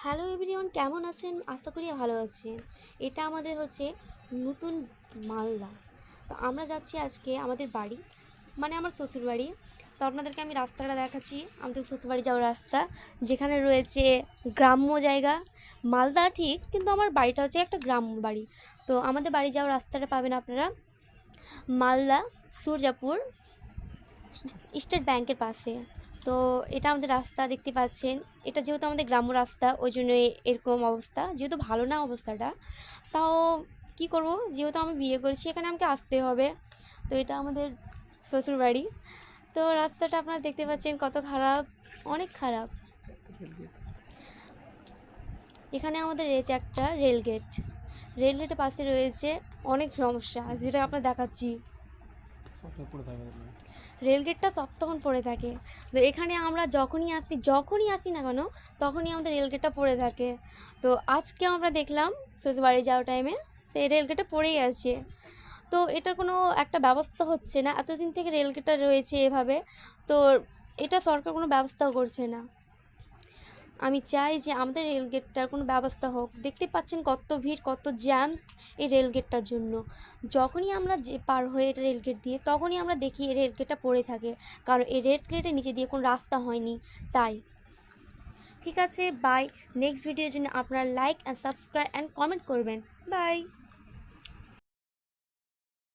Hello everyone, কেমন আছেন? আশা করি ভালো আছেন। এটা আমাদের হচ্ছে নতুন মালদা। তো আমরা যাচ্ছি আজকে আমাদের বাড়ি, মানে আমার শ্বশুরবাড়ি। তো আপনাদেরকে আমি রাস্তাটা দেখাচ্ছি, আমাদের শ্বশুরবাড়ি যাওয়ার রাস্তা, যেখানে রয়েছে গ্রাম্য জায়গা। মালদা ঠিক, কিন্তু আমার বাড়িটা হচ্ছে একটা গ্রাম্য বাড়ি। তো আমাদের বাড়ি যাওয়ার রাস্তাটা পাবেন আপনারা মালদা সূর্যাপুর স্টেট ব্যাংকের পাশে। তো এটা আমাদের রাস্তা দেখতে পাচ্ছেন। এটা যেহেতু আমাদের গ্রাম্য রাস্তা, ওই জন্যই এরকম অবস্থা, যেহেতু ভালো না অবস্থাটা। তাও কি করব, যেহেতু আমি বিয়ে করেছি এখানে আমাকে আসতে হবে। তো এটা আমাদের শ্বশুরবাড়ি। তো রাস্তাটা আপনারা দেখতে পাচ্ছেন কত খারাপ, অনেক খারাপ। এখানে আমাদের রয়েছে একটা রেলগেট। রেলগেটের পাশে রয়েছে অনেক সমস্যা, যেটা আপনার দেখাচ্ছি। রেলগেটটা সবতখন পড়ে থাকে। তো এখানে আমরা যখনই আসি না কেন, তখনই আমাদের রেলগেটটা পড়ে থাকে। তো আজকে আমরা দেখলাম শ্বশুরবাড়ি যাওয়ার টাইমে সেই রেলগেটটা পড়েই আছে। তো এটার কোনো একটা ব্যবস্থা হচ্ছে না, এতদিন থেকে রেলগেটটা রয়েছে এভাবে। তো এটা সরকার কোনো ব্যবস্থাও করছে না। আমি চাই যে আমাদের রেলগেটটার কোনো ব্যবস্থা হোক। দেখতে পাচ্ছেন কত ভিড়, কত জ্যাম এই রেলগেটটার জন্য। যখনই আমরা যে পার হয়ে রেলগেট দিয়ে, তখনই আমরা দেখি এই রেলগেটটা পড়ে থাকে, কারণ এই রেলগেটের নিচে দিয়ে কোনো রাস্তা হয়নি তাই। ঠিক আছে, বাই। নেক্সট ভিডিওর জন্য আপনারা like and subscribe and comment করবেন। বাই।